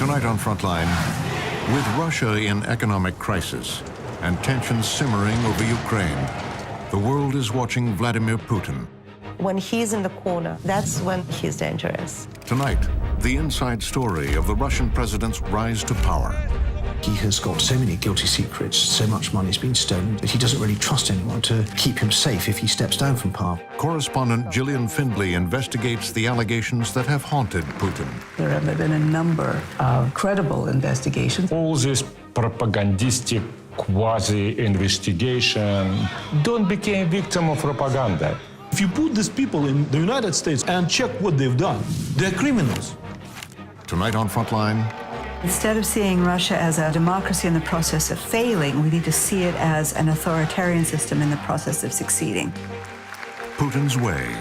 Tonight on Frontline, with Russia in economic crisis and tensions simmering over Ukraine, the world is watching Vladimir Putin. When he's in the corner, that's when he's dangerous. Tonight, the inside story of the Russian president's rise to power. He has got so many guilty secrets, so much money's been stolen, that he doesn't really trust anyone to keep him safe if he steps down from power. Correspondent Gillian Findley investigates the allegations that have haunted Putin. There have been a number of credible investigations. All this propagandistic quasi-investigation don't become victim of propaganda. If you put these people in the United States and check what they've done, they're criminals. Tonight on Frontline, instead of seeing Russia as a democracy in the process of failing, we need to see it as an authoritarian system in the process of succeeding. Putin's way.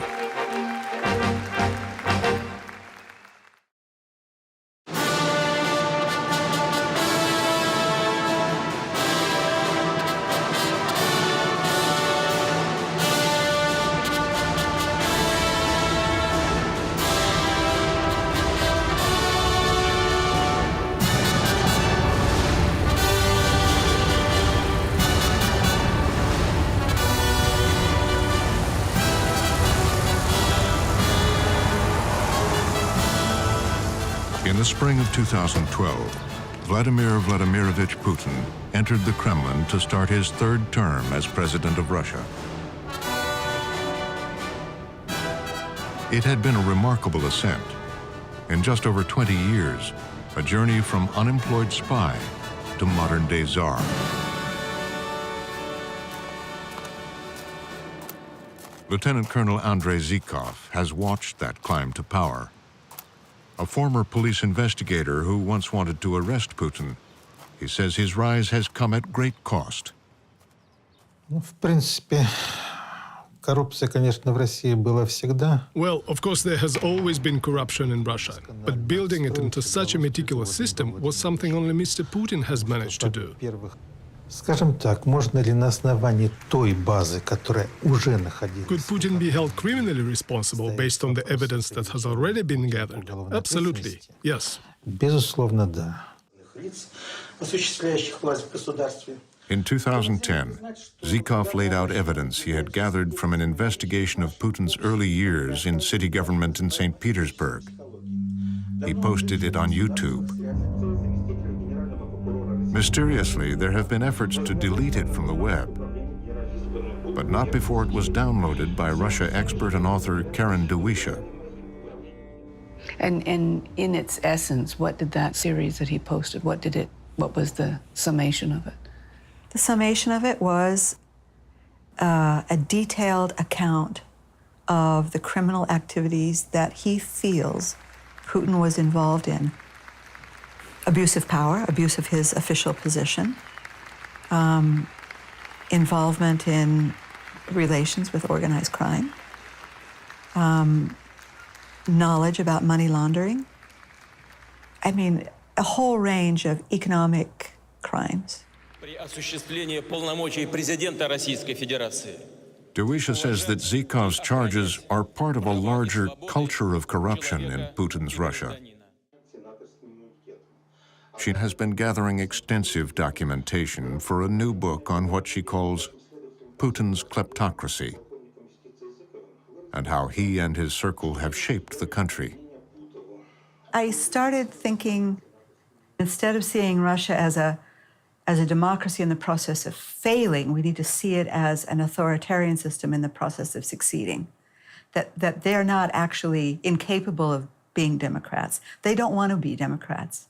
In the spring of 2012, Vladimir Vladimirovich Putin entered the Kremlin to start his third term as president of Russia. It had been a remarkable ascent. In just over 20 years, a journey from unemployed spy to modern-day czar. Lieutenant Colonel Andrei Zhykov has watched that climb to power. A former police investigator who once wanted to arrest Putin, he says his rise has come at great cost. В принципе, коррупция, конечно, в России была всегда. Well, of course, there has always been corruption in Russia, but building it into such a meticulous system was something only Mr. Putin has managed to do. Скажем так, можно ли на основании той базы, которая уже находилась? Could Putin be held criminally responsible based on the evidence that has already been gathered? Absolutely, yes. Безусловно, да. In 2010, Zhykov laid out evidence he had gathered from an investigation of Putin's early years in city government in St. Petersburg. He posted it on YouTube. Mysteriously, there have been efforts to delete it from the web, but not before it was downloaded by Russia expert and author Karen Dawisha. And in its essence, what did that series that he posted, what was the summation of it? The summation of it was a detailed account of the criminal activities that he feels Putin was involved in. Abuse of power, abuse of his official position, involvement in relations with organized crime, knowledge about money laundering. I mean, a whole range of economic crimes. Dawisha says that Zhykov's charges are part of a larger culture of corruption in Putin's Russia. She has been gathering extensive documentation for a new book on what she calls Putin's kleptocracy and how he and his circle have shaped the country. I started thinking, instead of seeing Russia as a democracy in the process of failing, we need to see it as an authoritarian system in the process of succeeding. That they're not actually incapable of being Democrats. They don't want to be Democrats.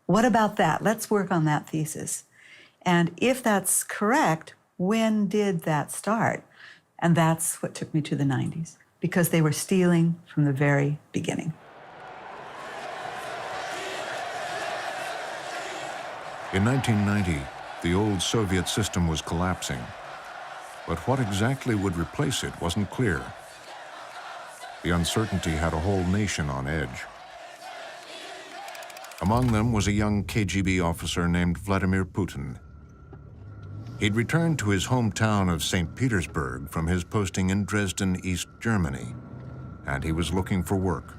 What about that? Let's work on that thesis. And if that's correct, when did that start? And that's what took me to the 90s, because they were stealing from the very beginning. In 1990, the old Soviet system was collapsing. But what exactly would replace it wasn't clear. The uncertainty had a whole nation on edge. Among them was a young KGB officer named Vladimir Putin. He'd returned to his hometown of St. Petersburg from his posting in Dresden, East Germany, and he was looking for work.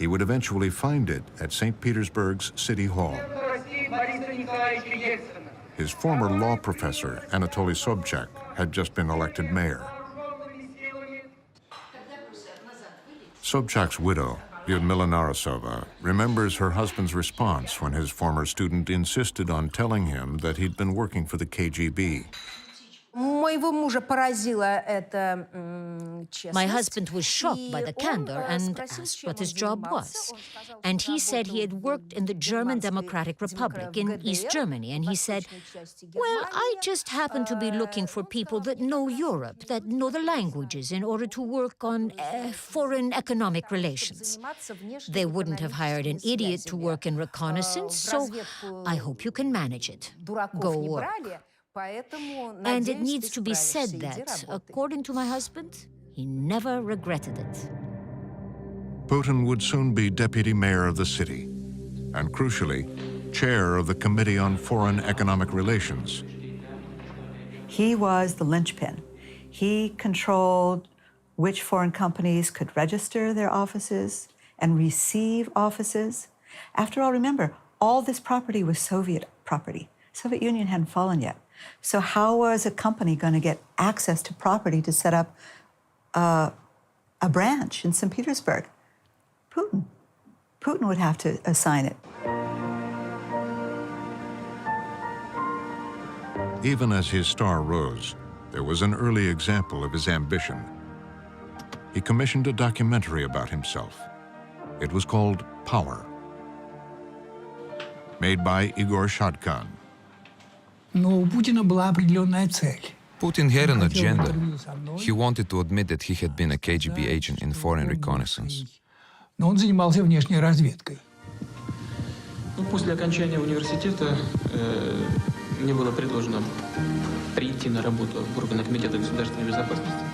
He would eventually find it at St. Petersburg's City Hall. His former law professor, Anatoly Sobchak, had just been elected mayor. Sobchak's widow, Lyudmila Narasova, remembers her husband's response when his former student insisted on telling him that he'd been working for the KGB. My husband was shocked by the candor and asked what his job was. And he said he had worked in the German Democratic Republic in East Germany. And he said, well, I just happen to be looking for people that know Europe, that know the languages in order to work on foreign economic relations. They wouldn't have hired an idiot to work in reconnaissance, so I hope you can manage it. Go work. And it needs to be said that, according to my husband, he never regretted it. Putin would soon be deputy mayor of the city, and crucially, chair of the Committee on Foreign Economic Relations. He was the linchpin. He controlled which foreign companies could register their offices and receive offices. After all, remember, all this property was Soviet property. Soviet Union hadn't fallen yet. So how was a company going to get access to property to set up a branch in St. Petersburg? Putin. Putin would have to assign it. Even as his star rose, there was an early example of his ambition. He commissioned a documentary about himself. It was called Power, made by Igor Shadkan. Putin had an agenda. He wanted to admit that he had been a KGB agent in foreign reconnaissance. После окончания университета мне было предложено прийти на работу в органы Комитета государственной безопасности.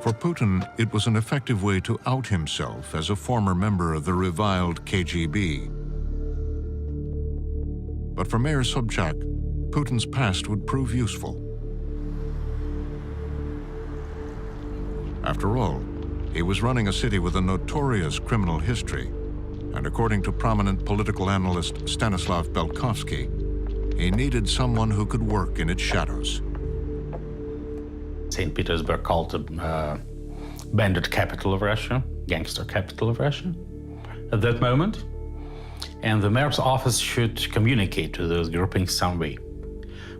For Putin, it was an effective way to out himself as a former member of the reviled KGB. But for Mayor Sobchak, Putin's past would prove useful. After all, he was running a city with a notorious criminal history, and according to prominent political analyst Stanislav Belkovsky, he needed someone who could work in its shadows. St. Petersburg called the bandit capital of Russia, gangster capital of Russia at that moment. And the mayor's office should communicate to those groupings some way.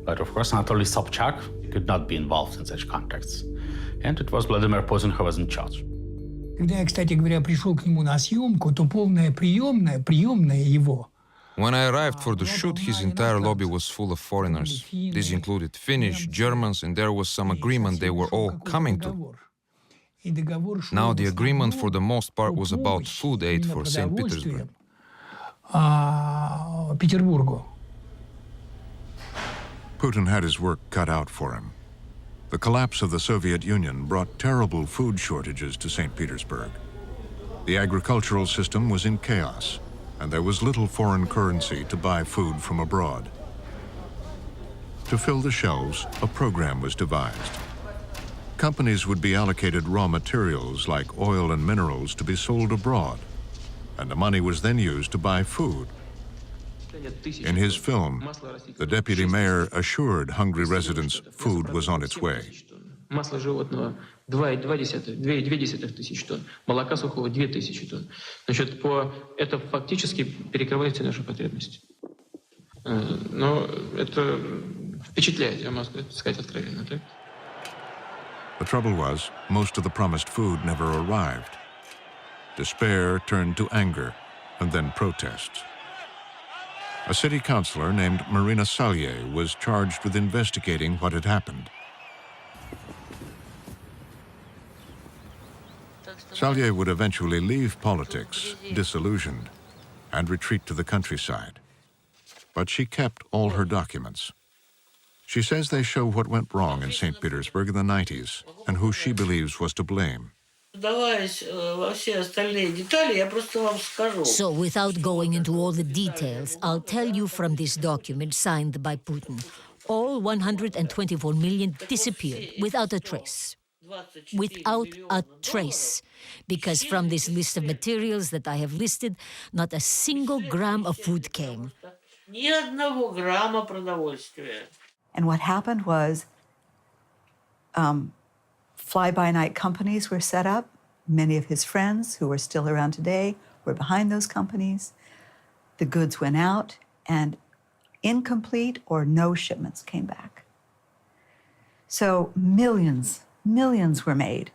But of course, Anatoly Sobchak could not be involved in such contacts. And it was Vladimir Putin who was in charge. Когда я, кстати говоря, пришел к нему на съемку, то полная приемная его. When I arrived for the shoot, his entire lobby was full of foreigners. These included Finnish, Germans, and there was some agreement they were all coming to. Now the agreement for the most part was about food aid for St. Petersburg. Петербургу. Putin had his work cut out for him. The collapse of the Soviet Union brought terrible food shortages to St. Petersburg. The agricultural system was in chaos, and there was little foreign currency to buy food from abroad. To fill the shelves, a program was devised. Companies would be allocated raw materials like oil and minerals to be sold abroad, and the money was then used to buy food. In his film, the deputy mayor assured hungry residents food was on its way. Масло животного 2,2 тысяч тонн, молока сухого 2,000 тонн. Значит, это фактически перекрывает все наши потребности. Но это впечатляет, я могу сказать откровенно, так? The trouble was, most of the promised food never arrived. Despair turned to anger, and then protests. A city councilor named Marina Salye was charged with investigating what had happened. Salye would eventually leave politics, disillusioned, and retreat to the countryside. But she kept all her documents. She says they show what went wrong in St. Petersburg in the 90s and who she believes was to blame. So, without going into all the details, I'll tell you from this document signed by Putin. All 124 million disappeared without a trace. without a trace, because from this list of materials that I have listed, not a single gram of food came. And what happened was fly-by-night companies were set up. Many of his friends who are still around today were behind those companies. The goods went out, and incomplete or no shipments came back. So millions were made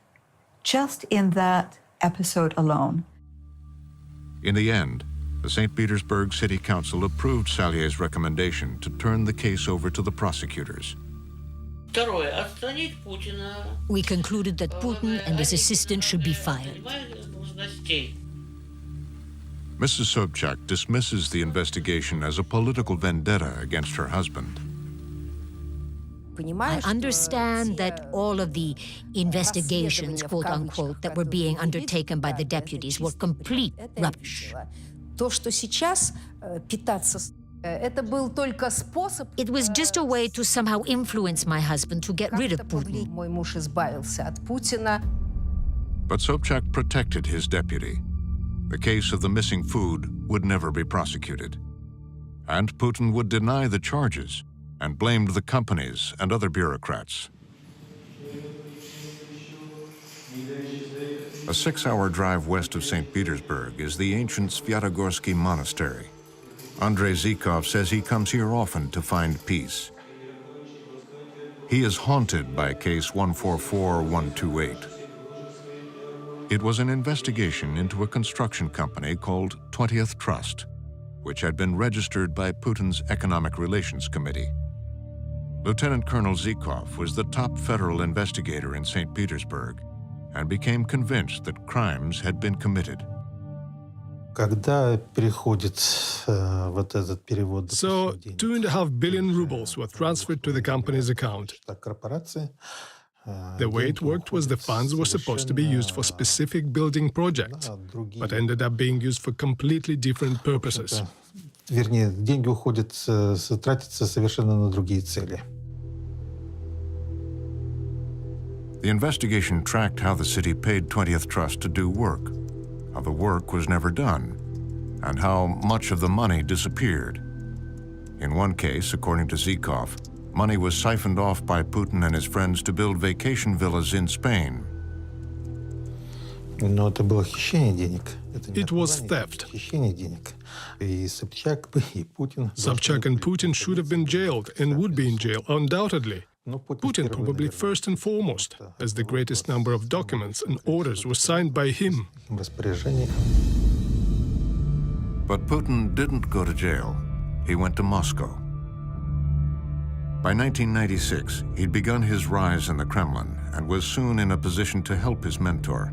just in that episode alone. In the end, the St. Petersburg City Council approved Salier's recommendation to turn the case over to the prosecutors. We concluded that Putin and his assistant should be fired. Mrs. Sobchak dismisses the investigation as a political vendetta against her husband. I understand that all of the investigations, quote unquote, that were being undertaken by the deputies were complete rubbish. It was just a way to somehow influence my husband to get rid of Putin. But Sobchak protected his deputy. The case of the missing food would never be prosecuted. And Putin would deny the charges and blamed the companies and other bureaucrats. A 6-hour drive west of St. Petersburg is the ancient Svyatogorsky Monastery. Andrei Zhykov says he comes here often to find peace. He is haunted by case 144128. It was an investigation into a construction company called 20th Trust, which had been registered by Putin's Economic Relations Committee. Lieutenant Colonel Zhykov was the top federal investigator in St. Petersburg and became convinced that crimes had been committed. So, 2.5 billion rubles were transferred to the company's account. The way it worked was the funds were supposed to be used for specific building projects, but ended up being used for completely different purposes. Вернее, деньги тратятся совершенно на другие цели. The investigation tracked how the city paid 20th Trust to do work, how the work was never done, and how much of the money disappeared. In one case, according to Zhykov, money was siphoned off by Putin and his friends to build vacation villas in Spain. Но это было хищение денег. It was theft. Хищение денег. И Собчак, и Putin. Sobchak and Putin should have been jailed and would be in jail, undoubtedly. Putin probably first and foremost, as the greatest number of documents and orders were signed by him. But Putin didn't go to jail. He went to Moscow. By 1996, he'd begun his rise in the Kremlin and was soon in a position to help his mentor.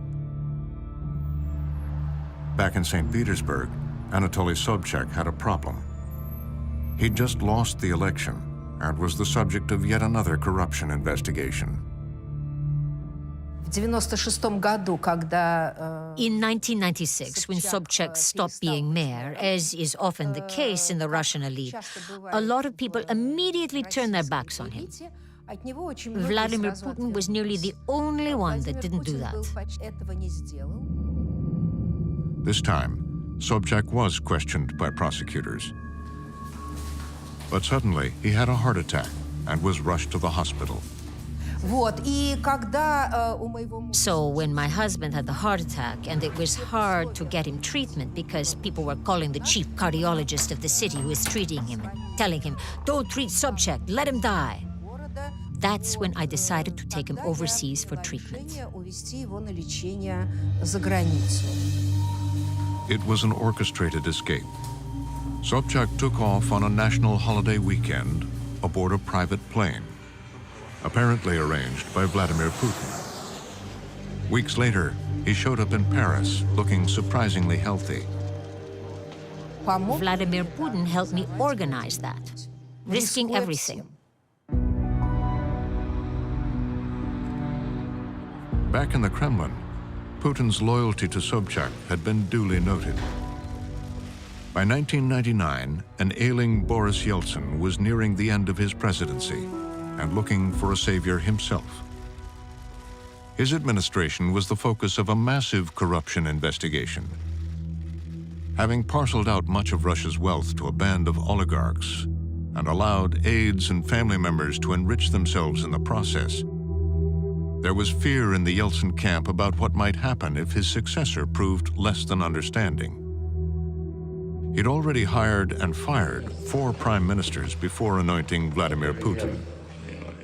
Back in St. Petersburg, Anatoly Sobchak had a problem. He'd just lost the election and was the subject of yet another corruption investigation. In 1996, when Sobchak stopped being mayor, as is often the case in the Russian elite, a lot of people immediately turned their backs on him. Vladimir Putin was nearly the only one that didn't do that. This time, Sobchak was questioned by prosecutors. But suddenly, he had a heart attack and was rushed to the hospital. So when my husband had the heart attack and it was hard to get him treatment because people were calling the chief cardiologist of the city who was treating him and telling him, "Don't treat Sobchak, let him die." That's when I decided to take him overseas for treatment. It was an orchestrated escape. Sobchak took off on a national holiday weekend aboard a private plane, apparently arranged by Vladimir Putin. Weeks later, he showed up in Paris looking surprisingly healthy. Vladimir Putin helped me organize that, risking everything. Back in the Kremlin, Putin's loyalty to Sobchak had been duly noted. By 1999, an ailing Boris Yeltsin was nearing the end of his presidency and looking for a savior himself. His administration was the focus of a massive corruption investigation. Having parceled out much of Russia's wealth to a band of oligarchs and allowed aides and family members to enrich themselves in the process, there was fear in the Yeltsin camp about what might happen if his successor proved less than understanding. He'd already hired and fired 4 prime ministers before anointing Vladimir Putin.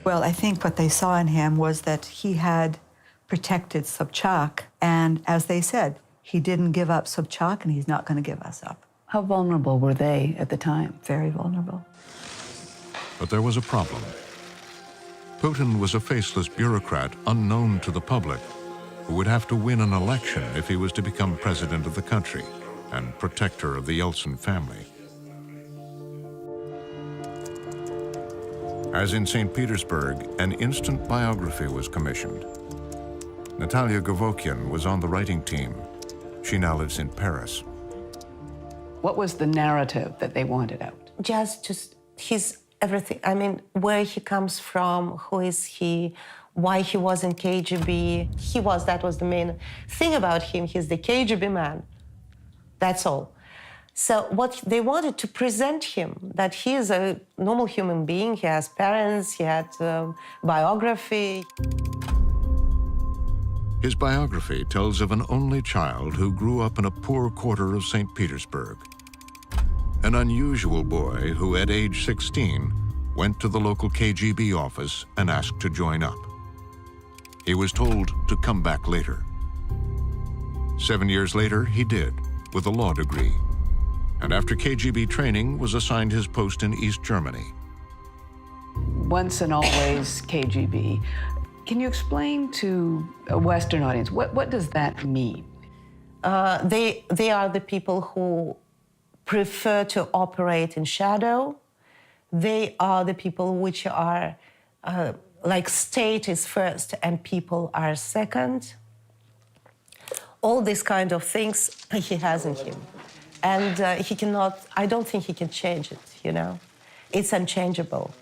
Well, I think what they saw in him was that he had protected Sobchak, and as they said, he didn't give up Sobchak, and he's not going to give us up. How vulnerable were they at the time? Very vulnerable. But there was a problem. Putin was a faceless bureaucrat unknown to the public who would have to win an election if he was to become president of the country and protector of the Yeltsin family. As in St. Petersburg, an instant biography was commissioned. Natalia Govokian was on the writing team. She now lives in Paris. What was the narrative that they wanted out? Just his everything. I mean, where he comes from, who is he, why he was in KGB. That was the main thing about him. He's the KGB man. That's all. So what they wanted to present him, that he is a normal human being, he has parents, he had biography. His biography tells of an only child who grew up in a poor quarter of St. Petersburg. An unusual boy who, at age 16, went to the local KGB office and asked to join up. He was told to come back later. 7 years later, he did, with a law degree, and after KGB training was assigned his post in East Germany. Once and always KGB. Can you explain to a Western audience, what does that mean? They are the people who prefer to operate in shadow. They are the people which are like state is first and people are second. All these kind of things he has in him. And he cannot, I don't think he can change it, you know? It's unchangeable.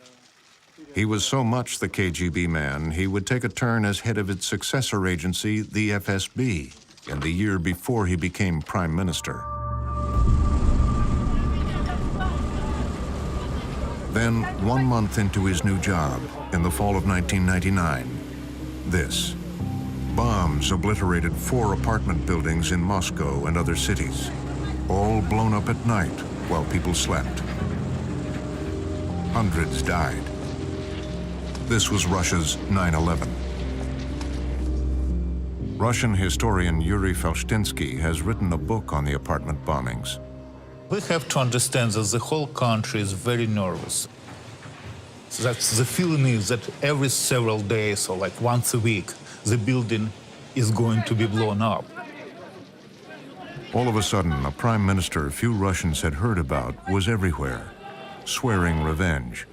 He was so much the KGB man, he would take a turn as head of its successor agency, the FSB, in the year before he became prime minister. Then, 1 month into his new job, in the fall of 1999, this. Bombs obliterated 4 apartment buildings in Moscow and other cities, all blown up at night while people slept. Hundreds died. This was Russia's 9/11. Russian historian Yuri Felshtinsky has written a book on the apartment bombings. We have to understand that the whole country is very nervous. That's the feeling is that every several days or like once a week, the building is going to be blown up. All of a sudden, a prime minister few Russians had heard about was everywhere, swearing revenge.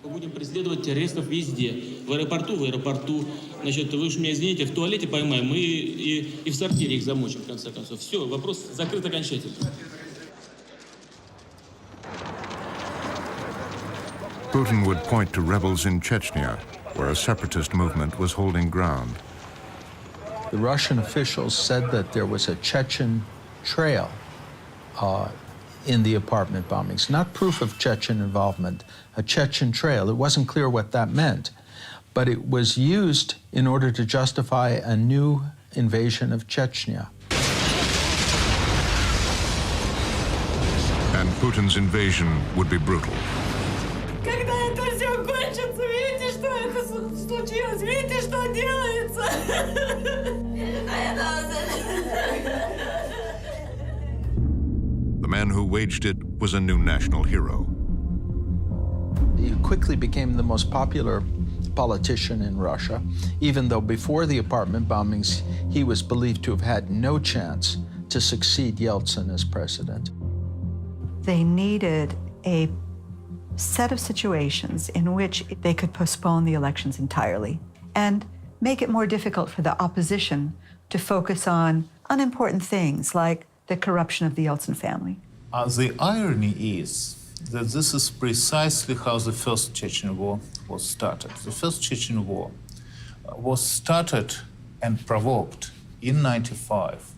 Будем преследовать террористов везде. В аэропорту. Значит, вы уж меня извините, в туалете поймаем и в сортире их замочим, в конце концов. Все, вопрос закрыт окончательно. Putin would point to rebels in Chechnya, where a separatist movement was holding ground. The Russian officials said that there was a Chechen trail in the apartment bombings. Not proof of Chechen involvement, a Chechen trail. It wasn't clear what that meant, but it was used in order to justify a new invasion of Chechnya. And Putin's invasion would be brutal. Когда это все кончится, видите, что это случилось, видите, что делается. The man who waged it was a new national hero. He quickly became the most popular politician in Russia, even though before the apartment bombings, he was believed to have had no chance to succeed Yeltsin as president. They needed a set of situations in which they could postpone the elections entirely and make it more difficult for the opposition to focus on unimportant things like the corruption of the Yeltsin family. The irony is that this is precisely how the First Chechen War was started. The First Chechen War was started and provoked in 95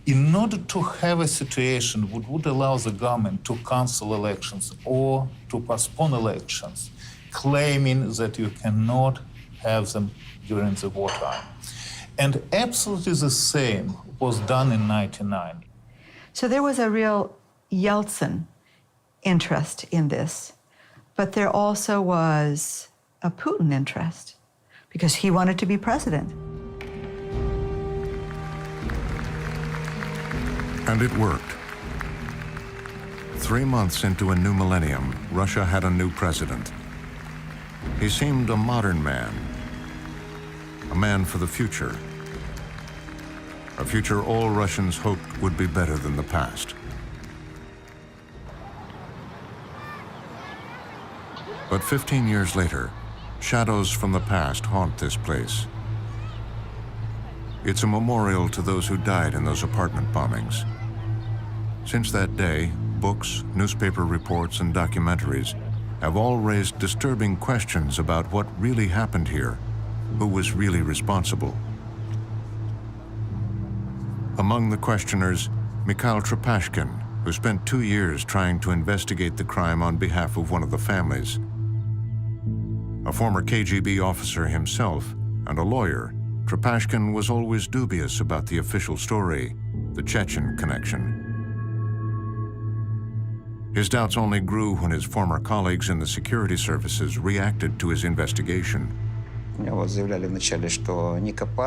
in order to have a situation that would allow the government to cancel elections or to postpone elections, claiming that you cannot have them during the wartime. And absolutely the same was done in 99. So there was a real Yeltsin interest in this, but there also was a Putin interest because he wanted to be president. And it worked. 3 months into a new millennium, Russia had a new president. He seemed a modern man, a man for the future. A future all Russians hoped would be better than the past. But 15 years later, shadows from the past haunt this place. It's a memorial to those who died in those apartment bombings. Since that day, books, newspaper reports, and documentaries have all raised disturbing questions about what really happened here, who was really responsible. Among the questioners, Mikhail Trepashkin, who spent 2 years trying to investigate the crime on behalf of one of the families. A former KGB officer himself and a lawyer, Trepashkin was always dubious about the official story, the Chechen connection. His doubts only grew when his former colleagues in the security services reacted to his investigation.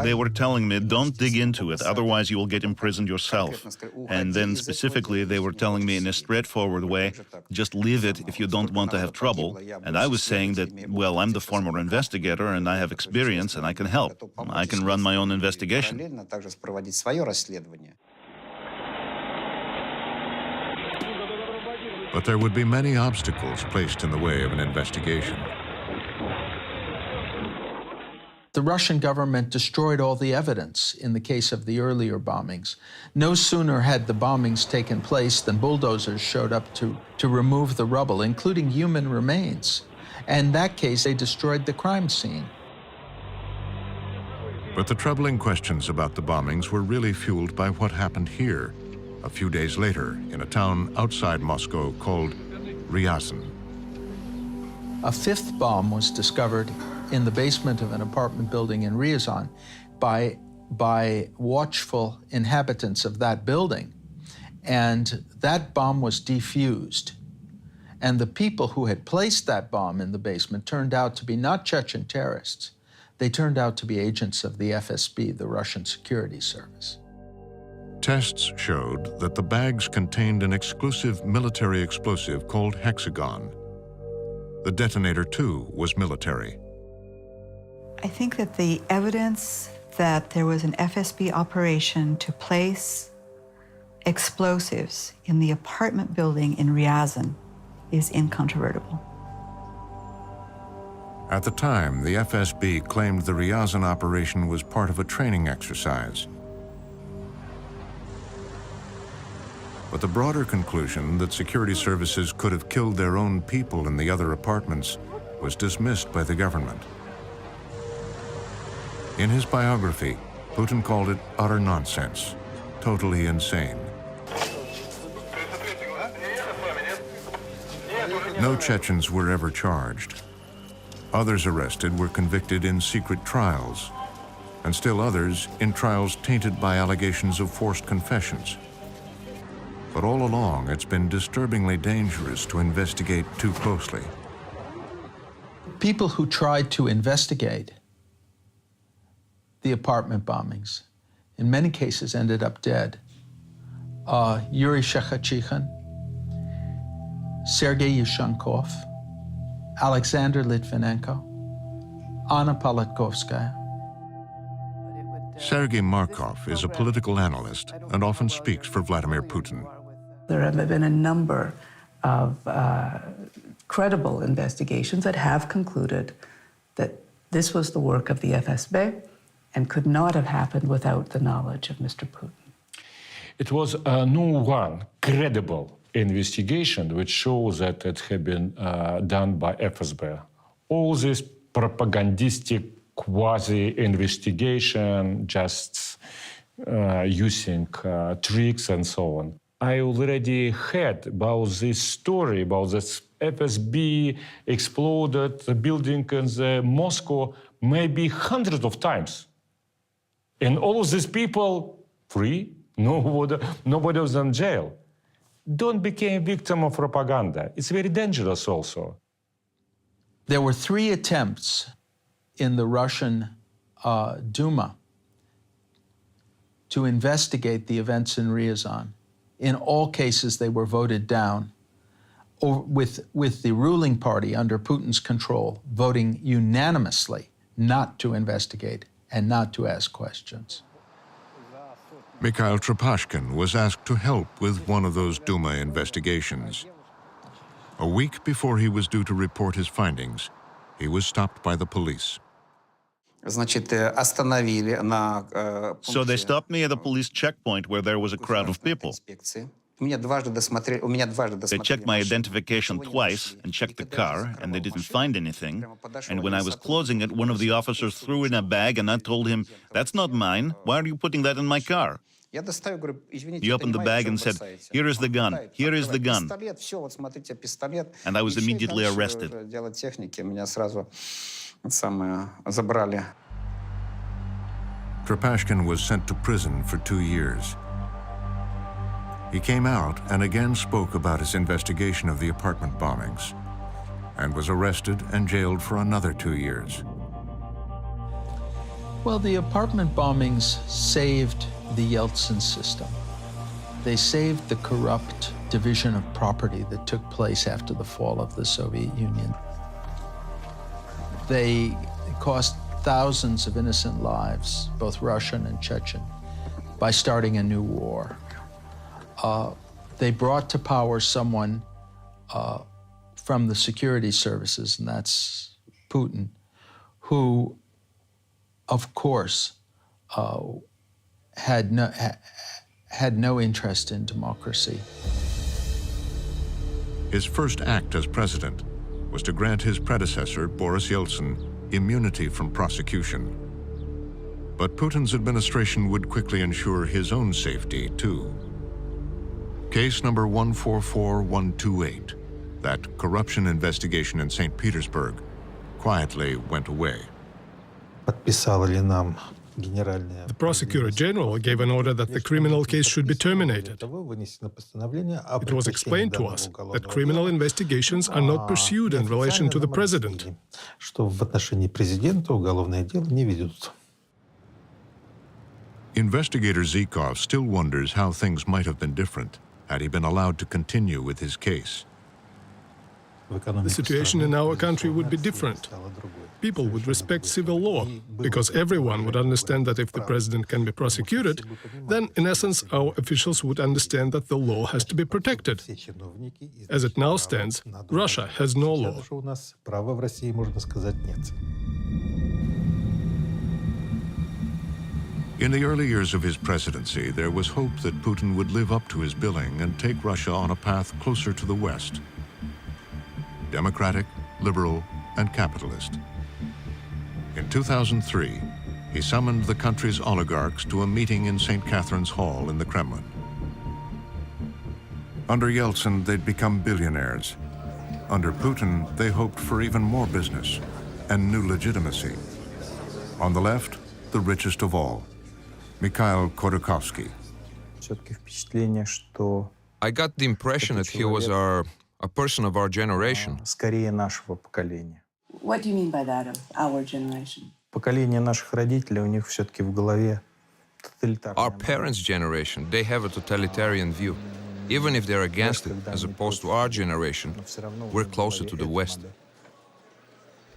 They were telling me, don't dig into it, otherwise you will get imprisoned yourself. And then specifically, they were telling me in a straightforward way, just leave it if you don't want to have trouble. And I was saying that, well, I'm the former investigator and I have experience and I can help. I can run my own investigation. But there would be many obstacles placed in the way of an investigation. The Russian government destroyed all the evidence in the case of the earlier bombings. No sooner had the bombings taken place than bulldozers showed up to remove the rubble, including human remains. And in that case, they destroyed the crime scene. But the troubling questions about the bombings were really fueled by what happened here, a few days later, in a town outside Moscow called Ryazan. A fifth bomb was discovered in the basement of an apartment building in Ryazan by watchful inhabitants of that building. And that bomb was defused. And the people who had placed that bomb in the basement turned out to be not Chechen terrorists. They turned out to be agents of the FSB, the Russian security service. Tests showed that the bags contained an exclusive military explosive called Hexagon. The detonator, too, was military. I think that the evidence that there was an FSB operation to place explosives in the apartment building in Ryazan is incontrovertible. At the time, the FSB claimed the Ryazan operation was part of a training exercise. But the broader conclusion that security services could have killed their own people in the other apartments was dismissed by the government. In his biography, Putin called it utter nonsense, totally insane. No Chechens were ever charged. Others arrested were convicted in secret trials, and still others in trials tainted by allegations of forced confessions. But all along, it's been disturbingly dangerous to investigate too closely. People who tried to investigate the apartment bombings, in many cases ended up dead. Yuri Shekhatyikhin, Sergei Yushchenko, Alexander Litvinenko, Anna Politkovskaya. Sergei Markov is a political analyst and often speaks for Vladimir Putin. There have been a number of credible investigations that have concluded that this was the work of the FSB and could not have happened without the knowledge of Mr. Putin. It was no one credible investigation which shows that it had been done by FSB. All these propagandistic quasi-investigation, just using tricks and so on. I already heard about this story, about this FSB exploded the building in the Moscow maybe hundreds of times. And all of these people free, nobody was in jail. Don't become victim of propaganda. It's very dangerous also. There were 3 attempts in the Russian Duma to investigate the events in Ryazan. In all cases, they were voted down, with the ruling party under Putin's control voting unanimously not to investigate and not to ask questions. Mikhail Trepashkin was asked to help with one of those Duma investigations. A week before he was due to report his findings, he was stopped by the police. So they stopped me at a police checkpoint where there was a crowd of people. They checked my identification twice and checked the car, and they didn't find anything. And when I was closing it, one of the officers threw in a bag, and I told him, "That's not mine. Why are you putting that in my car?" He opened the bag and said, "Here is the gun. Here is the gun." And I was immediately arrested. Trepashkin was sent to prison for 2 years. He came out and again spoke about his investigation of the apartment bombings and was arrested and jailed for another 2 years. Well, the apartment bombings saved the Yeltsin system. They saved the corrupt division of property that took place after the fall of the Soviet Union. They cost thousands of innocent lives, both Russian and Chechen, by starting a new war. They brought to power someone from the security services, and that's Putin, who, of course, had no interest in democracy. His first act as president was to grant his predecessor, Boris Yeltsin, immunity from prosecution. But Putin's administration would quickly ensure his own safety, too. Case number 144128, that corruption investigation in St. Petersburg, quietly went away. The Prosecutor General gave an order that the criminal case should be terminated. It was explained to us that criminal investigations are not pursued in relation to the president. Investigator Zhykov still wonders how things might have been different had he been allowed to continue with his case. The situation in our country would be different. People would respect civil law, because everyone would understand that if the president can be prosecuted, then, in essence, our officials would understand that the law has to be protected. As it now stands, Russia has no law. In the early years of his presidency, there was hope that Putin would live up to his billing and take Russia on a path closer to the West. Democratic, liberal, and capitalist. In 2003, he summoned the country's oligarchs to a meeting in St. Catherine's Hall in the Kremlin. Under Yeltsin, they'd become billionaires. Under Putin, they hoped for even more business and new legitimacy. On the left, the richest of all, Mikhail Khodorkovsky. I got the impression that he was a person of our generation. What do you mean by that, of our generation? Our parents' generation, they have a totalitarian view. Even if they're against it, as opposed to our generation, we're closer to the West.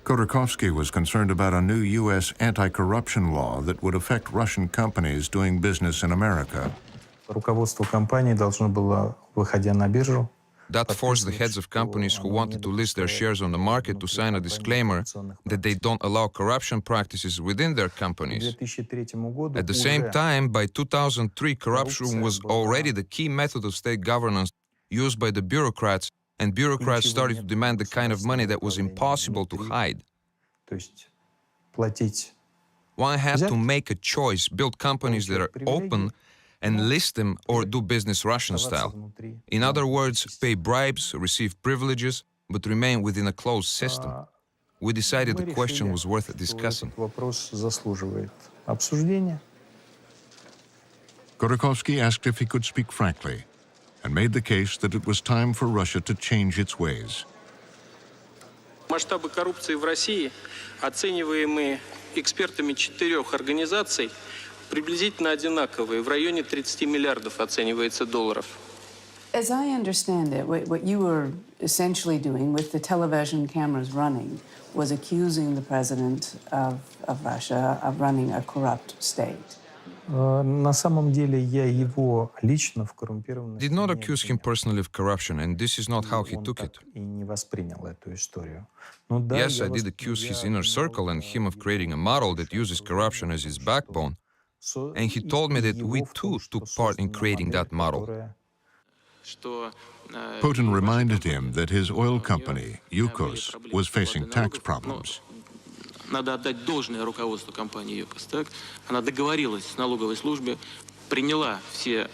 Khodorkovsky was concerned about a new U.S. anti-corruption law that would affect Russian companies doing business in America. That forced the heads of companies who wanted to list their shares on the market to sign a disclaimer that they don't allow corruption practices within their companies. At the same time, by 2003, corruption was already the key method of state governance used by the bureaucrats, and bureaucrats started to demand the kind of money that was impossible to hide. Why have to make a choice, build companies that are open and list them or do business Russian style? In other words, pay bribes, receive privileges, but remain within a closed system. We decided the question was worth discussing. Khodorkovsky asked if he could speak frankly and made the case that it was time for Russia to change its ways. Масштабы коррупции в России, оцениваемые экспертами 4 организаций, приблизительно одинаковые. В районе 30 миллиардов оценивается долларов. As I understand it, what you were essentially doing with the television cameras running was accusing the president of Russia of running a corrupt state. Did not accuse him personally of corruption, and this is not how he took it. Yes, I did accuse his inner circle and him of creating a model that uses corruption as its backbone, and he told me that we too took part in creating that model. Putin reminded him that his oil company, Yukos, was facing tax problems. Надо отдать должное руководству компании ЮКОС. Так? Она договорилась с налоговой службой, приняла все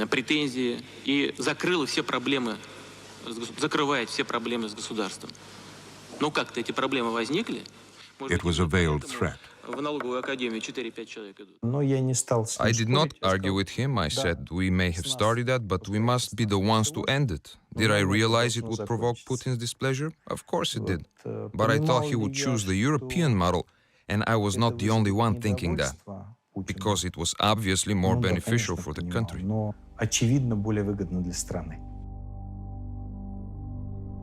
претензии и закрыла все проблемы, закрывает все проблемы с государством. Но как-то эти проблемы возникли. It was a veiled threat. В налоговую академию 4-5 человек идут. I did not argue with him. I said we may have started that, but we must be the ones to end it. Did I realize it would provoke Putin's displeasure? Of course it did. But I thought he would choose the European model, and I was not the only one thinking that, because it was obviously more beneficial for the country.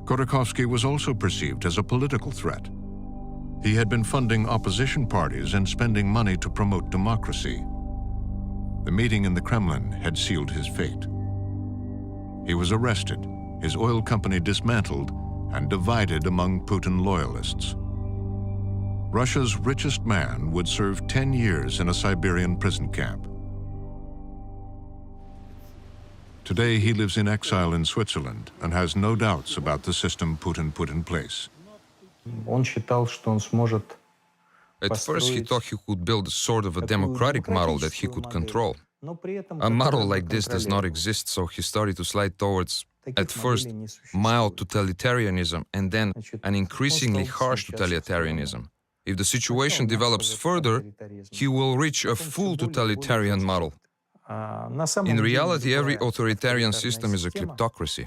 Khodorkovsky was also perceived as a political threat. He had been funding opposition parties and spending money to promote democracy. The meeting in the Kremlin had sealed his fate. He was arrested, his oil company dismantled, and divided among Putin loyalists. Russia's richest man would serve 10 years in a Siberian prison camp. Today, he lives in exile in Switzerland and has no doubts about the system Putin put in place. At first, he thought he could build a sort of a democratic model that he could control. A model like this does not exist, so he started to slide towards, at first, mild totalitarianism and then an increasingly harsh totalitarianism. If the situation develops further, he will reach a full totalitarian model. In reality, every authoritarian system is a kleptocracy.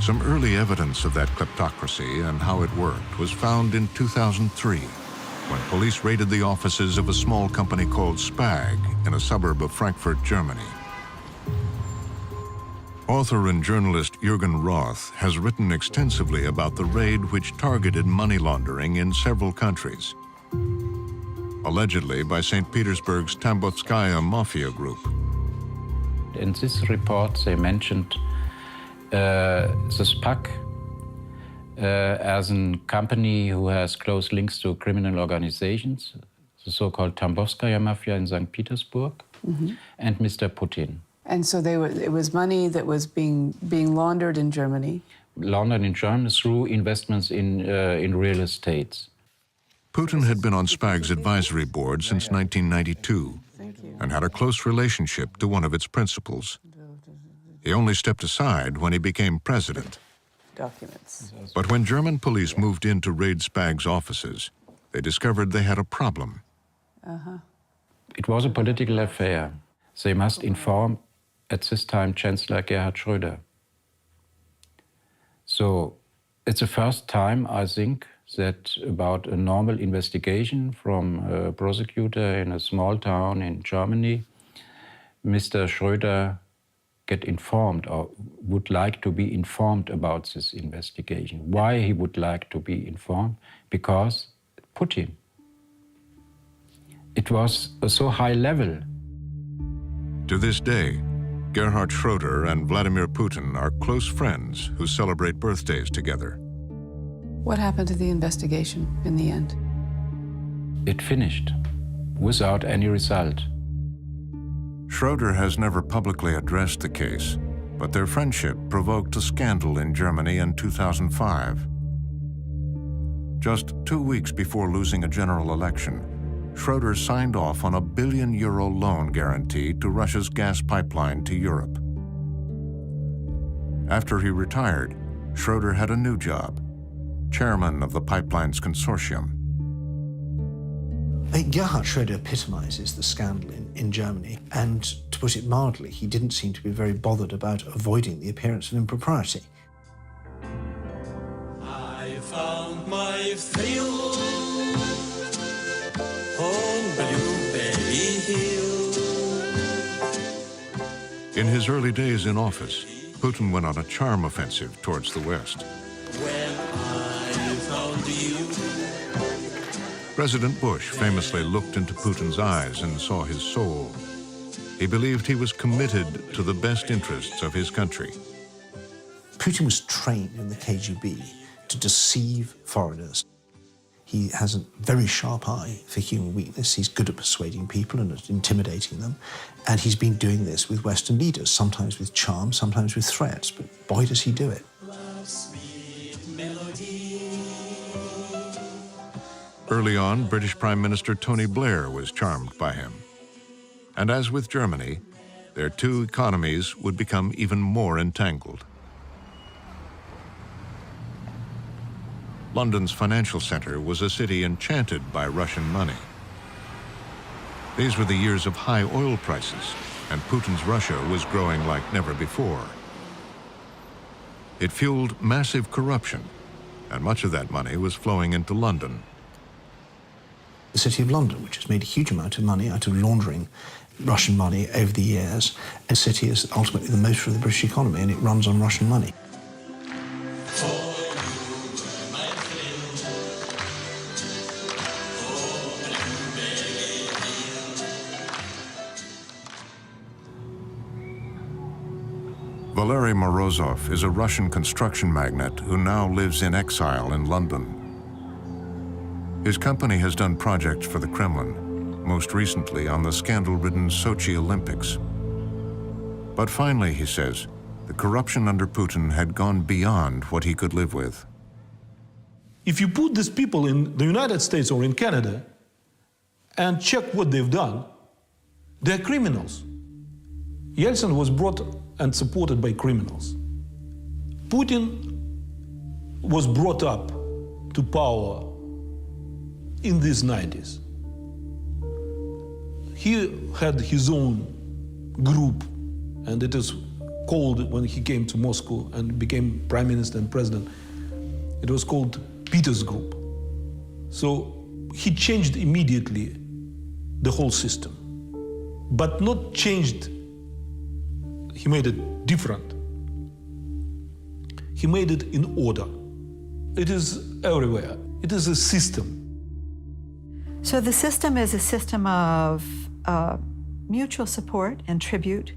Some early evidence of that kleptocracy and how it worked was found in 2003, when police raided the offices of a small company called Spag in a suburb of Frankfurt, Germany. Author and journalist Jürgen Roth has written extensively about the raid which targeted money laundering in several countries, allegedly by St. Petersburg's Tambovskaya mafia group. In this report, they mentioned the Spag as a company who has close links to criminal organizations, the so-called Tambovskaya mafia in St. Petersburg, and Mr. Putin. And so it was money that was being laundered in Germany. Laundered in Germany through investments in real estates. Putin had been on Spag's advisory board since 1992 and had a close relationship to one of its principals. He only stepped aside when he became president. Documents. But when German police moved in to raid Spag's offices, they discovered they had a problem. It was a political affair. They must inform, at this time, Chancellor Gerhard Schröder. So it's the first time, I think, that about a normal investigation from a prosecutor in a small town in Germany, Mr. Schröder get informed or would like to be informed about this investigation. Why he would like to be informed? Because Putin. It was a so high level. To this day, Gerhard Schröder and Vladimir Putin are close friends who celebrate birthdays together. What happened to the investigation in the end? It finished without any result. Schröder has never publicly addressed the case, But their friendship provoked a scandal in Germany in 2005. Just 2 weeks before losing a general election, Schroeder signed off on a €1 billion loan guarantee to Russia's gas pipeline to Europe. After he retired, Schroeder had a new job, chairman of the pipeline's consortium. Gerhard Schroeder epitomizes the scandal in Germany, and to put it mildly, he didn't seem to be very bothered about avoiding the appearance of impropriety. I found my thrill on Blueberry Hill. In his early days in office, Putin went on a charm offensive towards the West. When I found you. President Bush famously looked into Putin's eyes and saw his soul. He believed he was committed to the best interests of his country. Putin was trained in the KGB to deceive foreigners. He has a very sharp eye for human weakness. He's good at persuading people and at intimidating them. And he's been doing this with Western leaders, sometimes with charm, sometimes with threats. But boy, does he do it. Early on, British Prime Minister Tony Blair was charmed by him. And as with Germany, their two economies would become even more entangled. London's financial center was a city enchanted by Russian money. These were the years of high oil prices, and Putin's Russia was growing like never before. It fueled massive corruption, and much of that money was flowing into London. The City of London, which has made a huge amount of money out of laundering Russian money over the years. The city is ultimately the motor of the British economy, and it runs on Russian money. Valery Morozov is a Russian construction magnate who now lives in exile in London. His company has done projects for the Kremlin, most recently on the scandal-ridden Sochi Olympics. But finally, he says, the corruption under Putin had gone beyond what he could live with. If you put these people in the United States or in Canada and check what they've done, they're criminals. Yeltsin was brought and supported by criminals. Putin was brought up to power in these 90s. He had his own group, and it is called, when he came to Moscow and became prime minister and president, it was called Peter's Group. So he changed immediately the whole system, but not changed, he made it different. He made it in order. It is everywhere. It is a system. So the system is a system of mutual support and tribute.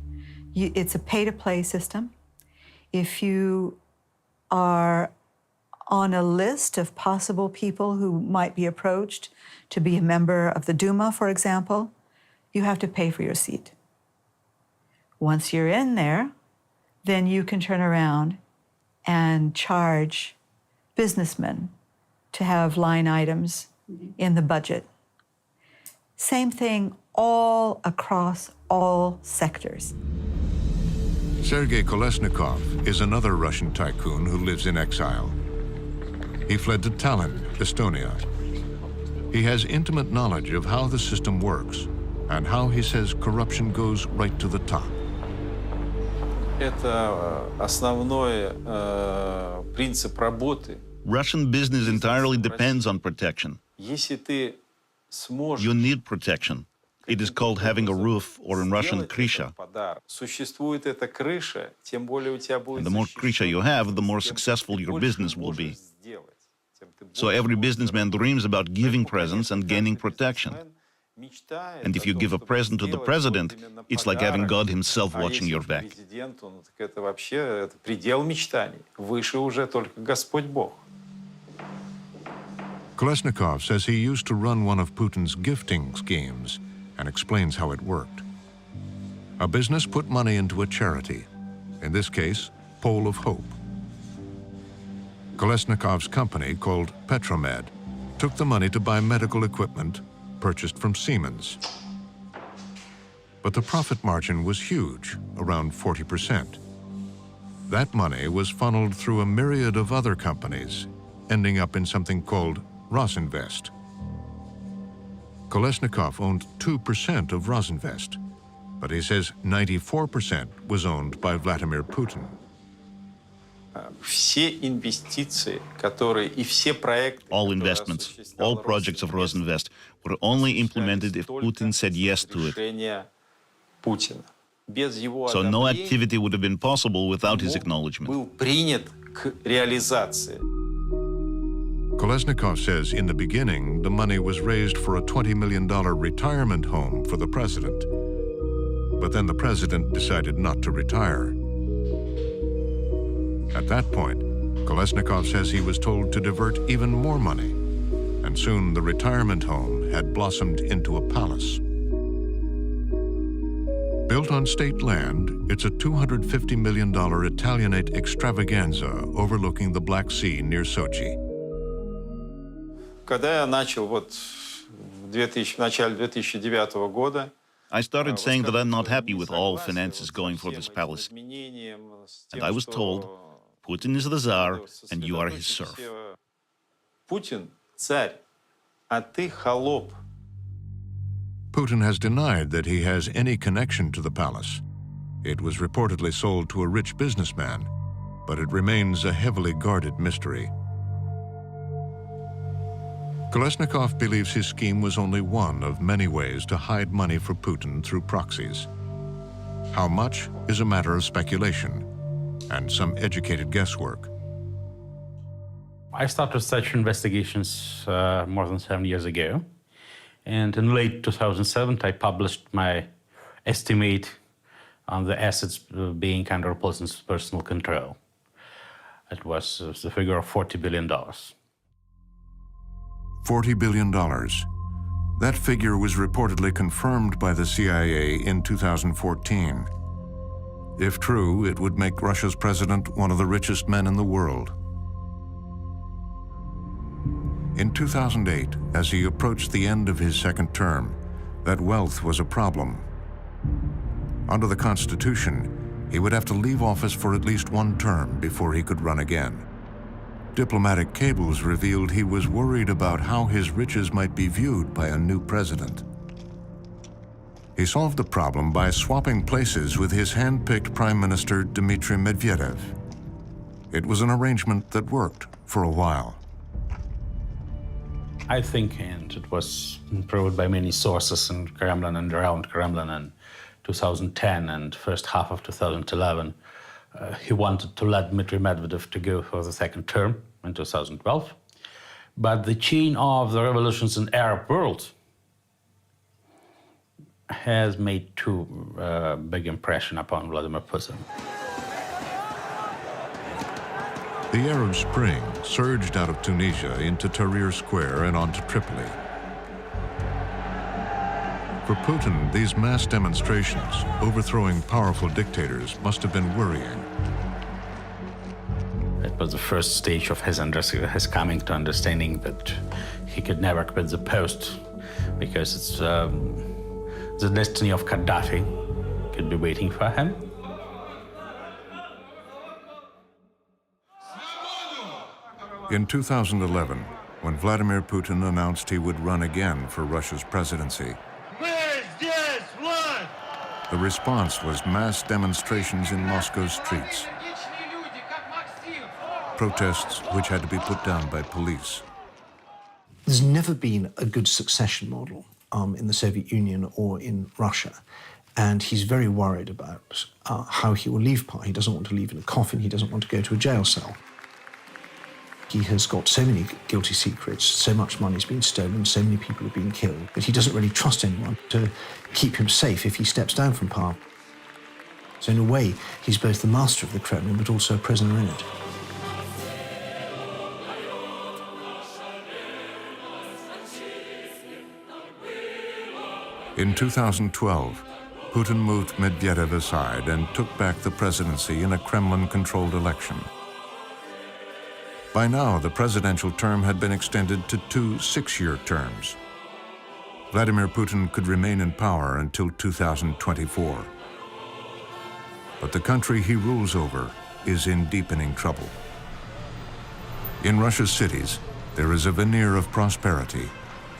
It's a pay-to-play system. If you are on a list of possible people who might be approached to be a member of the Duma, for example, you have to pay for your seat. Once you're in there, then you can turn around and charge businessmen to have line items in the budget. Same thing all across all sectors. Sergei Kolesnikov is another Russian tycoon who lives in exile. He fled to Tallinn, Estonia. He has intimate knowledge of how the system works and how he says corruption goes right to the top. Это основной принцип работы. Russian business entirely depends on protection. Если ты сможешь... You need protection. It is called having a roof, or in Russian, krysha. Существует эта крыша, тем более у тебя будет... And the more krysha you have, the more successful your business will be. So every businessman dreams about giving presents and gaining protection. And if you give a present to the president, it's like having God himself watching your back. Это вообще предел мечтаний. Выше уже только Господь Бог. Kolesnikov says he used to run one of Putin's gifting schemes and explains how it worked. A business put money into a charity. in this case, Pole of Hope. Kolesnikov's company, called Petromed, took the money to buy medical equipment purchased from Siemens. But the profit margin was huge, around 40%. That money was funneled through a myriad of other companies, ending up in something called Rosinvest. Kolesnikov owned 2% of Rosinvest, but he says 94% was owned by Vladimir Putin. All investments, all projects of Rosinvest were only implemented if Putin said yes to it. So no activity would have been possible without his acknowledgement. Kolesnikov says in the beginning, the money was raised for a $20 million retirement home for the president. But then the president decided not to retire. At that point, Kolesnikov says he was told to divert even more money, and soon the retirement home had blossomed into a palace. Built on state land, it's a $250 million Italianate extravaganza overlooking the Black Sea near Sochi. I started saying that I'm not happy with all finances going for this palace. And I was told, Putin is the Tsar, and you are his serf. Putin has denied that he has any connection to the palace. It was reportedly sold to a rich businessman, but it remains a heavily guarded mystery. Kolesnikov believes his scheme was only one of many ways to hide money for Putin through proxies. How much is a matter of speculation and some educated guesswork. I started such investigations more than 7 years ago. And in late 2007, I published my estimate on the assets being under Putin's personal control. It was the figure of $40 billion. $40 billion. That figure was reportedly confirmed by the CIA in 2014. If true, it would make Russia's president one of the richest men in the world. In 2008, as he approached the end of his second term, that wealth was a problem. Under the Constitution, he would have to leave office for at least one term before he could run again. Diplomatic cables revealed he was worried about how his riches might be viewed by a new president. He solved the problem by swapping places with his hand-picked Prime Minister Dmitry Medvedev. It was an arrangement that worked for a while. I think, and it was proved by many sources in Kremlin and around Kremlin in 2010 and first half of 2011, he wanted to let Dmitry Medvedev to go for the second term in 2012. But the chain of the revolutions in the Arab world has made too big impression upon Vladimir Putin. The Arab Spring surged out of Tunisia into Tahrir Square and onto Tripoli. For Putin, these mass demonstrations overthrowing powerful dictators must have been worrying. It was the first stage of his coming to understanding that he could never quit the post because it's the destiny of Gaddafi could be waiting for him. In 2011, when Vladimir Putin announced he would run again for Russia's presidency, the response was mass demonstrations in Moscow's streets. Protests which had to be put down by police. There's never been a good succession model in the Soviet Union or in Russia. And he's very worried about how he will leave power. He doesn't want to leave in a coffin. He doesn't want to go to a jail cell. He has got so many guilty secrets, so much money's been stolen, so many people have been killed, that he doesn't really trust anyone to keep him safe if he steps down from power. So in a way, he's both the master of the Kremlin, but also a prisoner in it. In 2012, Putin moved Medvedev aside and took back the presidency in a Kremlin-controlled election. By now, the presidential term had been extended to 2 6-year terms. Vladimir Putin could remain in power until 2024. But the country he rules over is in deepening trouble. In Russia's cities, there is a veneer of prosperity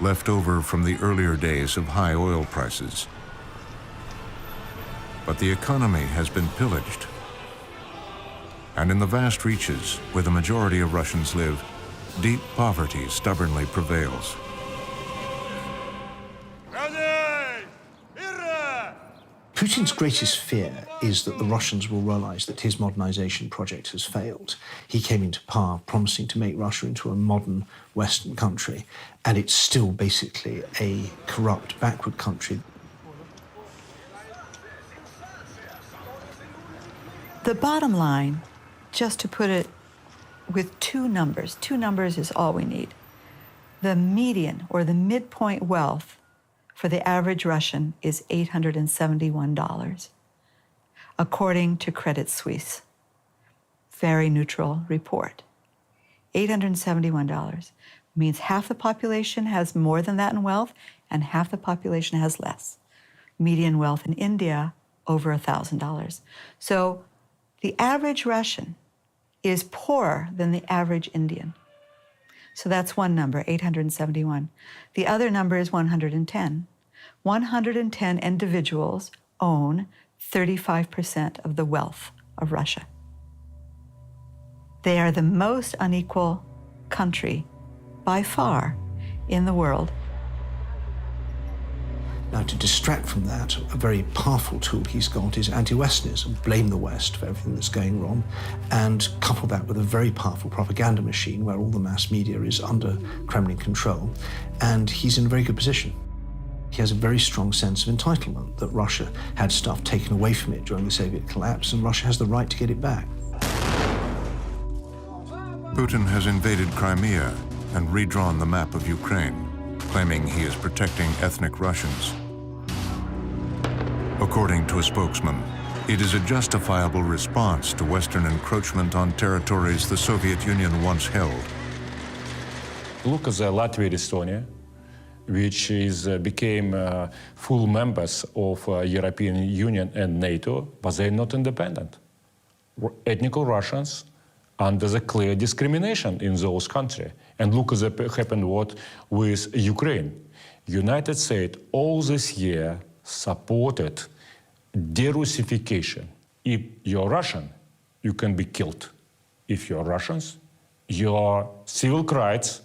left over from the earlier days of high oil prices. But the economy has been pillaged. And in the vast reaches where the majority of Russians live, deep poverty stubbornly prevails. Putin's greatest fear is that the Russians will realize that his modernization project has failed. He came into power promising to make Russia into a modern Western country, and it's still basically a corrupt, backward country. The bottom line, just to put it with 2 numbers is all we need. The median or the midpoint wealth for the average Russian is $871, according to Credit Suisse. Very neutral report. $871 means half the population has more than that in wealth and half the population has less. Median wealth in India, over $1,000. So the average Russian is poorer than the average Indian. So that's one number, 871. The other number is 110. 110 individuals own 35% of the wealth of Russia. They are the most unequal country by far in the world. Now, to distract from that, a very powerful tool he's got is anti-Westernism, blame the West for everything that's going wrong, and couple that with a very powerful propaganda machine where all the mass media is under Kremlin control, and he's in a very good position. He has a very strong sense of entitlement that Russia had stuff taken away from it during the Soviet collapse, and Russia has the right to get it back. Putin has invaded Crimea and redrawn the map of Ukraine, claiming he is protecting ethnic Russians. According to a spokesman, it is a justifiable response to Western encroachment on territories the Soviet Union once held. Look at Latvia and Estonia, which became full members of European Union and NATO, but they're not independent. Ethnic Russians under the clear discrimination in those countries. And look at what happened with Ukraine. United States all this year supported de-Russification. If you're Russian, you can be killed. If you're Russians, your civil rights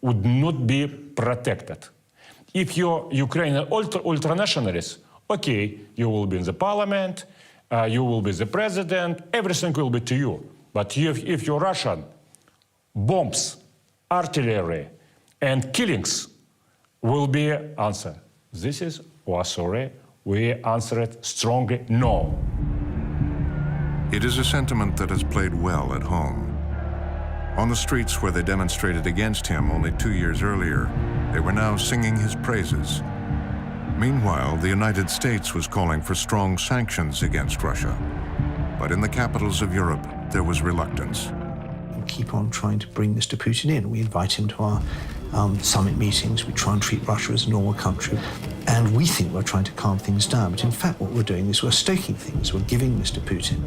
would not be protected. If you're Ukrainian ultranationalist, okay, you will be in the parliament, you will be the president, everything will be to you. But if you're Russian, bombs, artillery, and killings will be answered. This is, sorry, we answered strongly no. It is a sentiment that has played well at home. On the streets where they demonstrated against him only 2 years earlier, they were now singing his praises. Meanwhile, the United States was calling for strong sanctions against Russia. But in the capitals of Europe, there was reluctance. We keep on trying to bring Mr. Putin in. We invite him to our summit meetings. We try and treat Russia as a normal country. And we think we're trying to calm things down. But in fact, what we're doing is we're stoking things. We're giving Mr. Putin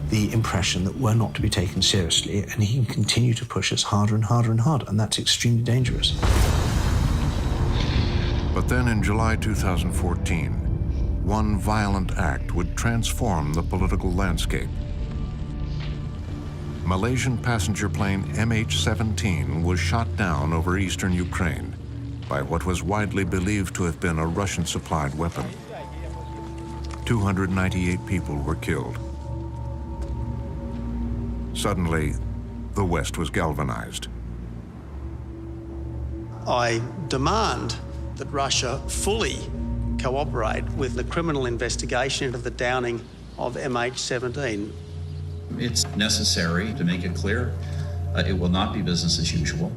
the impression that we're not to be taken seriously, and he can continue to push us harder and harder and harder, and that's extremely dangerous. But then in July 2014, one violent act would transform the political landscape. Malaysian passenger plane MH17 was shot down over eastern Ukraine by what was widely believed to have been a Russian-supplied weapon. 298 people were killed. Suddenly, the West was galvanized. I demand that Russia fully cooperate with the criminal investigation into the downing of MH17. It's necessary to make it clear it will not be business as usual.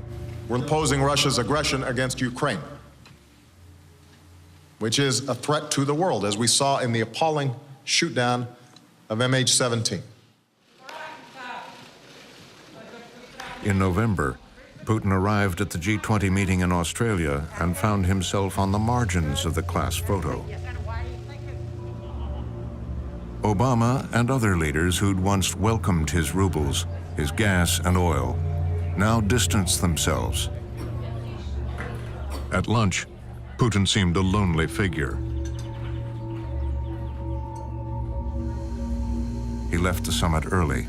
We're opposing Russia's aggression against Ukraine. which is a threat to the world, as we saw in the appalling shoot-down of MH17. In November, Putin arrived at the G20 meeting in Australia and found himself on the margins of the class photo. Obama and other leaders who'd once welcomed his rubles, his gas and oil, now distanced themselves. At lunch, Putin seemed a lonely figure. He left the summit early.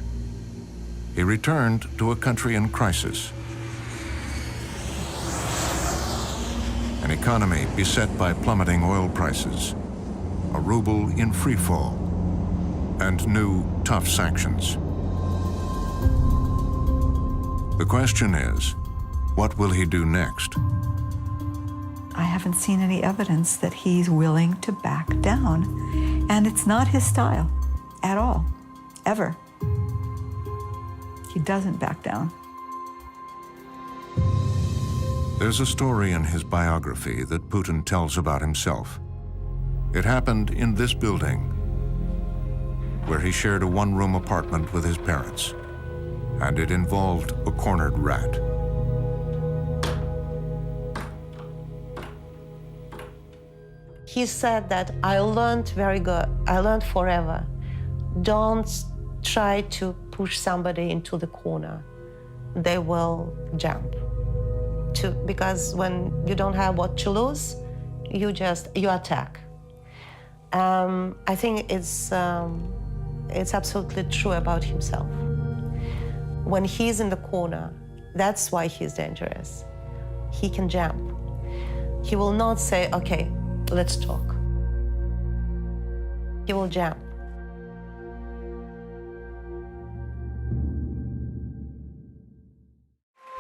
He returned to a country in crisis. An economy beset by plummeting oil prices, a ruble in free fall, and new tough sanctions. The question is, what will he do next? I haven't seen any evidence that he's willing to back down. And it's not his style at all, ever. He doesn't back down. There's a story in his biography that Putin tells about himself. It happened in this building, where he shared a one-room apartment with his parents, and it involved a cornered rat. He said that I learned forever. Don't try to push somebody into the corner. They will jump. Because when you don't have what to lose, you attack. I think it's absolutely true about himself. When he's in the corner, that's why he's dangerous. He can jump. He will not say, okay, let's talk. He will jump.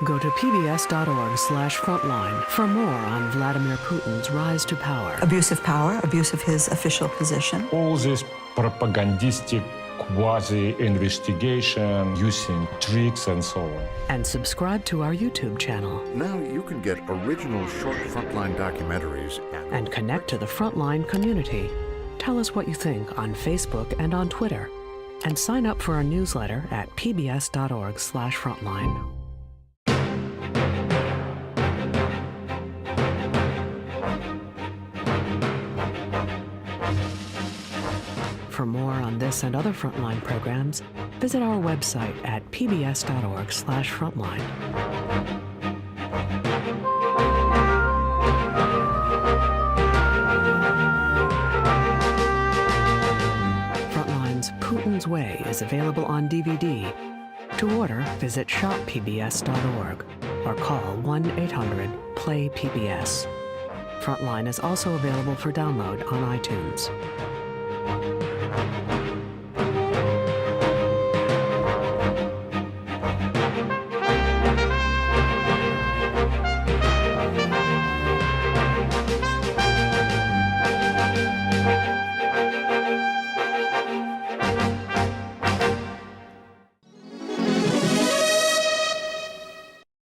Go to pbs.org/frontline for more on Vladimir Putin's rise to power. Abuse of power, abuse of his official position. All this propagandistic quasi-investigation using tricks and so on. And subscribe to our YouTube channel. Now you can get original short Frontline documentaries and connect to the Frontline community. Tell us what you think on Facebook and on Twitter. And sign up for our newsletter at pbs.org/frontline. For more on this and other Frontline programs, visit our website at pbs.org/frontline. Frontline's Putin's Way is available on DVD. To order, visit shoppbs.org or call 1-800-PLAY-PBS. Frontline is also available for download on iTunes.